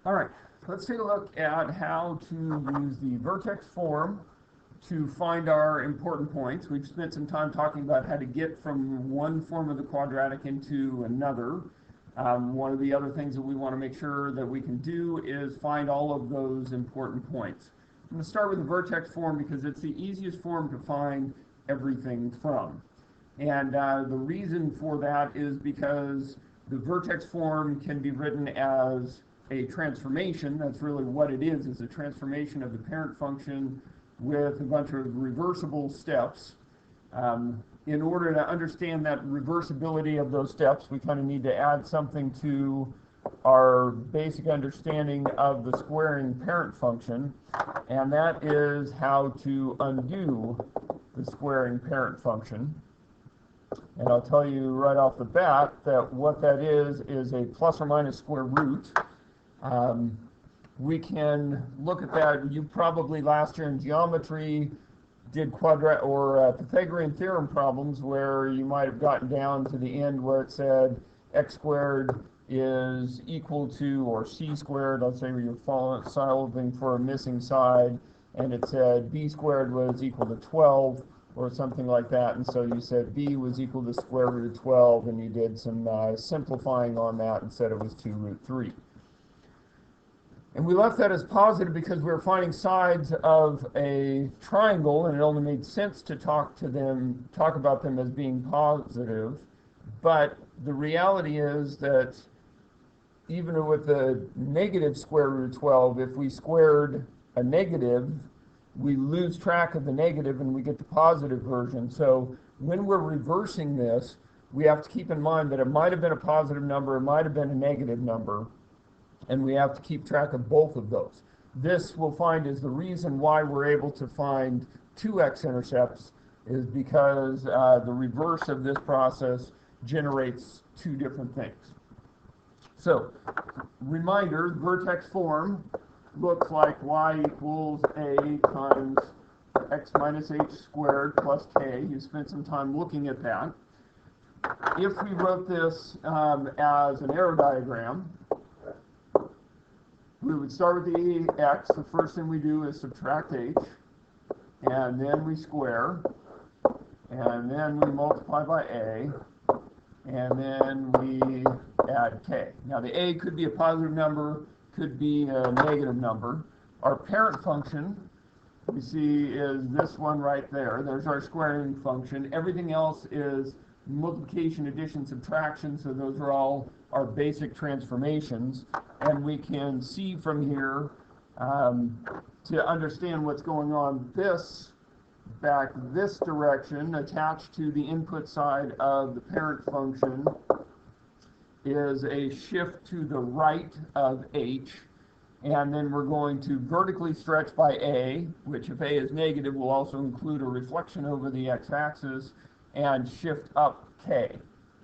All right, let's take a look at how to use the vertex form to find our important points. We've spent some time talking about how to get from one form of the quadratic into another. One of the other things that we want to make sure that we can do is find all of those important points. I'm going to start with the vertex form because it's the easiest form to find everything from. And the reason for that is because the vertex form can be written as a transformation. That's really what it is a transformation of the parent function with a bunch of reversible steps. In order to understand that reversibility of those steps, we kind of need to add something to our basic understanding of the squaring parent function, and that is how to undo the squaring parent function. And I'll tell you right off the bat that what that is a plus or minus square root. We can look at that. You probably last year in geometry did Pythagorean theorem problems where you might have gotten down to the end where it said x squared is equal to, or c squared, let's say you're solving for a missing side, and it said b squared was equal to 12 or something like that, and so you said b was equal to square root of 12, and you did some simplifying on that and said it was 2 root 3. And we left that as positive because we were finding sides of a triangle, and it only made sense to talk about them as being positive. But the reality is that even with the negative square root of 12, if we squared a negative, we lose track of the negative and we get the positive version. So when we're reversing this, we have to keep in mind that it might have been a positive number, it might have been a negative number, and we have to keep track of both of those. This we'll find is the reason why we're able to find two x-intercepts, is because the reverse of this process generates two different things. So, reminder, vertex form looks like y equals a times x minus h squared plus k. You spent some time looking at that. If we wrote this as an arrow diagram, we would start with the x. The first thing we do is subtract h, and then we square, and then we multiply by a, and then we add k. Now the a could be a positive number, could be a negative number. Our parent function, we see, is this one right there. There's our squaring function. Everything else is multiplication, addition, subtraction, so those are all our basic transformations. And we can see from here, to understand what's going on, this direction attached to the input side of the parent function is a shift to the right of h, and then we're going to vertically stretch by a, which if a is negative will also include a reflection over the x-axis, and shift up k.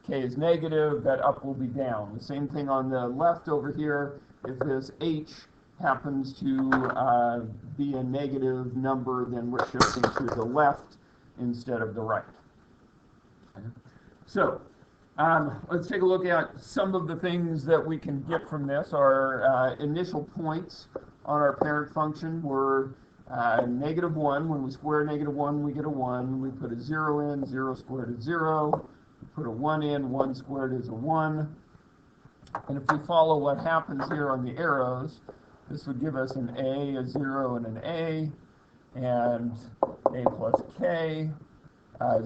If k is negative, that up will be down. The same thing on the left over here. If this h happens to be a negative number, then we're shifting to the left instead of the right. So let's take a look at some of the things that we can get from this. Our initial points on our parent function were -1. When we square -1, we get a 1. We put a 0 in, 0 squared is 0. We put a 1 in, 1 squared is a 1. And if we follow what happens here on the arrows, this would give us an a 0, and an a plus k.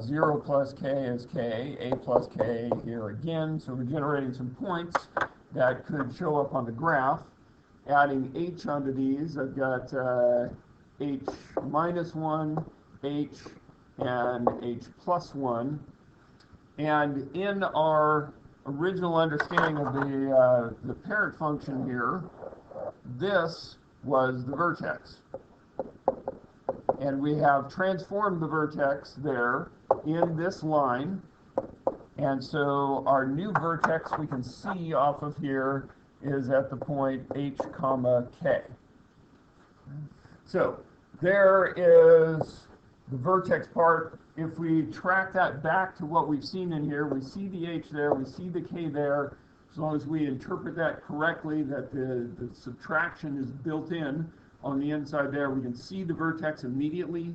0 plus k is k, a plus k here again. So we're generating some points that could show up on the graph. Adding h onto these, I've got h minus 1, h, and h plus 1. And in our original understanding of the parent function here, this was the vertex. And we have transformed the vertex there in this line. And so our new vertex we can see off of here is at the point h comma k. So there is the vertex part. If we track that back to what we've seen in here, we see the h there, we see the k there. As long as we interpret that correctly, that the subtraction is built in on the inside there, we can see the vertex immediately.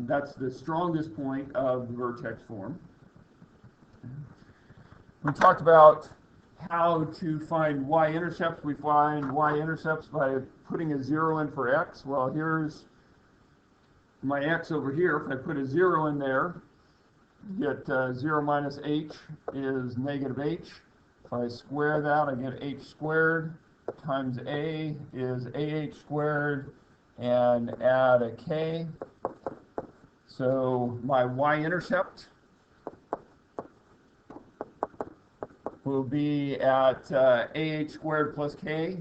That's the strongest point of the vertex form. We talked about how to find y-intercepts. We find y-intercepts by putting a 0 in for x. Well, here's my x over here. If I put a 0 in there, you get 0 minus h is negative h. If I square that, I get h squared times a is ah squared, and add a k. So my y-intercept will be at ah squared plus k,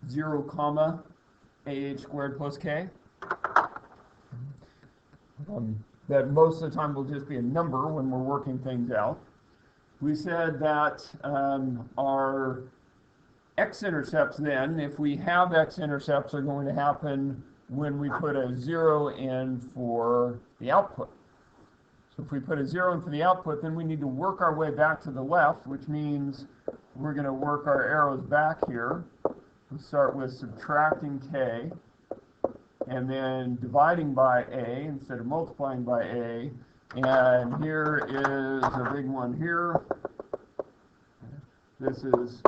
0 comma ah squared plus k. That most of the time will just be a number when we're working things out. We said that our x-intercepts then, if we have x-intercepts, are going to happen when we put a 0 in for the output. So if we put a 0 in for the output, then we need to work our way back to the left, which means we're going to work our arrows back here. We'll start with subtracting k, and then dividing by a instead of multiplying by a. And here is a big one here. This is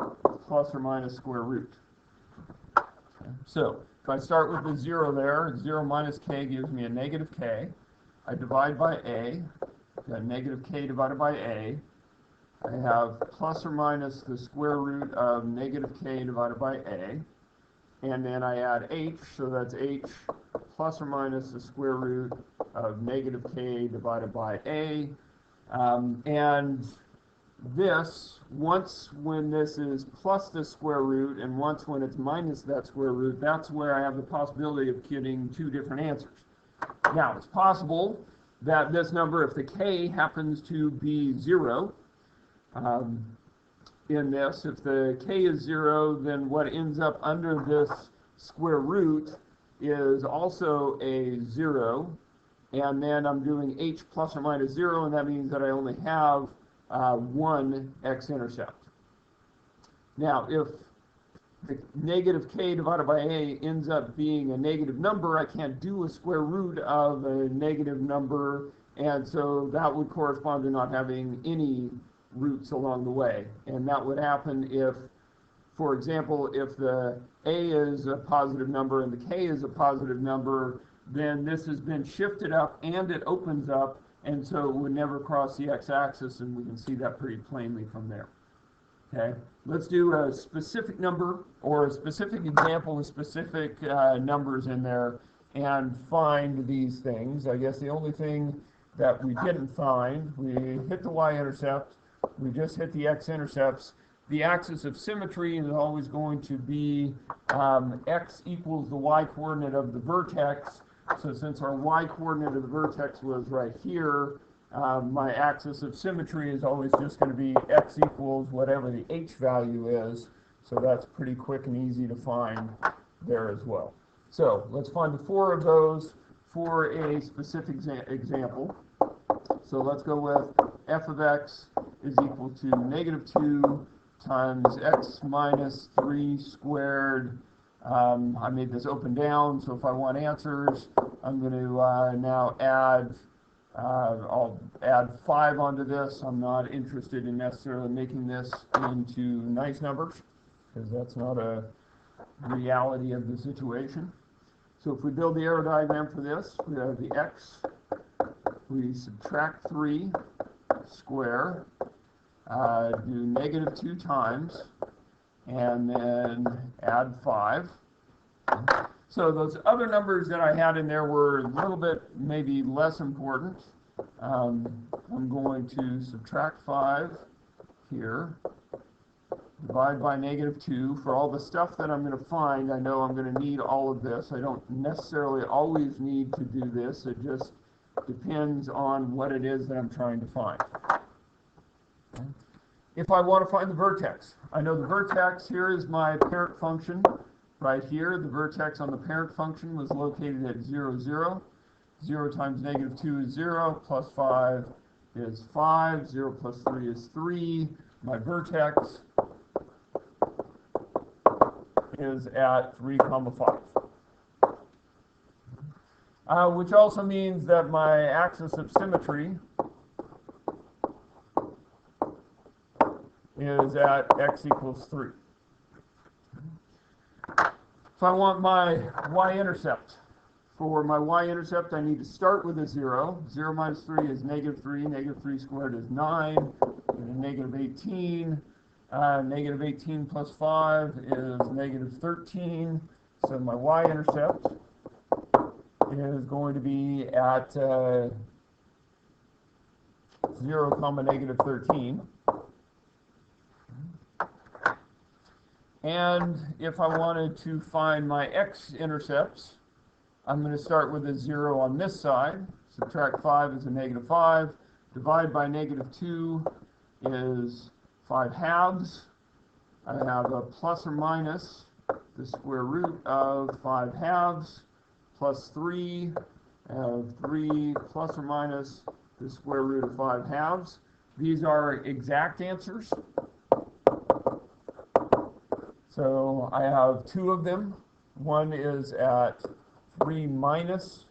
plus or minus square root. So if I start with the 0 there, 0 minus k gives me a negative k. I divide by a, got negative k divided by a. I have plus or minus the square root of negative k divided by a. And then I add h, so that's h plus or minus the square root of negative k divided by a. And this, once when this is plus the square root and once when it's minus that square root, that's where I have the possibility of getting two different answers. Now, it's possible that this number, if the k happens to be 0, in this, if the k is 0, then what ends up under this square root is also a 0, and then I'm doing h plus or minus 0, and that means that I only have one x-intercept. Now, if the negative k divided by a ends up being a negative number, I can't do a square root of a negative number, and so that would correspond to not having any roots along the way. And that would happen if, for example, if the a is a positive number and the k is a positive number, then this has been shifted up and it opens up, and so it would never cross the x-axis, and we can see that pretty plainly from there. Okay, let's do a specific number or a specific example with specific numbers in there and find these things. I guess the only thing that we didn't find, we hit the y-intercept, we just hit the x-intercepts. The axis of symmetry is always going to be x equals the y-coordinate of the vertex. So since our y-coordinate of the vertex was right here, my axis of symmetry is always just going to be x equals whatever the h value is. So that's pretty quick and easy to find there as well. So let's find the 4 of those for a specific example. So let's go with f of x is equal to negative 2 times x minus 3 squared. I made this open down, so if I want answers, I'm going to now add, I'll add 5 onto this. I'm not interested in necessarily making this into nice numbers, because that's not a reality of the situation. So if we build the arrow diagram for this, we have the x, we subtract 3 square, do negative 2 times, and then add 5. So those other numbers that I had in there were a little bit maybe less important. I'm going to subtract 5 here, divide by negative 2. For all the stuff that I'm going to find, I know I'm going to need all of this. I don't necessarily always need to do this. It just depends on what it is that I'm trying to find. If I want to find the vertex, I know the vertex here is my parent function. Right here, the vertex on the parent function was located at 0, 0. 0 times negative 2 is 0, plus 5 is 5, 0 plus 3 is 3. My vertex is at 3, 5. Which also means that my axis of symmetry is at x equals 3. So I want my y-intercept. For my y-intercept, I need to start with a 0. 0 minus 3 is -3. -3 squared is 9. -18. -18 plus 5 is -13. So my y-intercept is going to be at 0, -13. And if I wanted to find my x-intercepts, I'm going to start with a 0 on this side. Subtract 5 is a -5. Divide by -2 is 5 halves. I have a plus or minus the square root of 5 halves plus 3. I have 3 plus or minus the square root of 5 halves. These are exact answers. So I have 2 of them. One is at 3 minus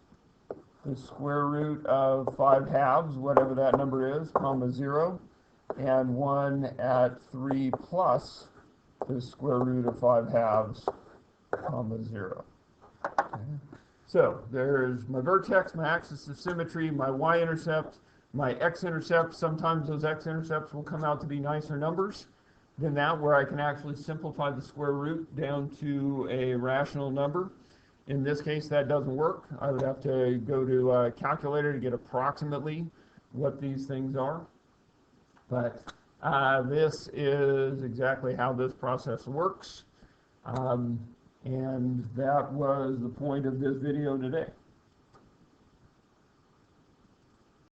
the square root of 5 halves, whatever that number is, comma 0, and one at 3 plus the square root of 5 halves, comma 0. Okay. So there's my vertex, my axis of symmetry, my y-intercept, my x-intercept. Sometimes those x-intercepts will come out to be nicer numbers than that, where I can actually simplify the square root down to a rational number. In this case, that doesn't work. I would have to go to a calculator to get approximately what these things are. But this is exactly how this process works. And that was the point of this video today.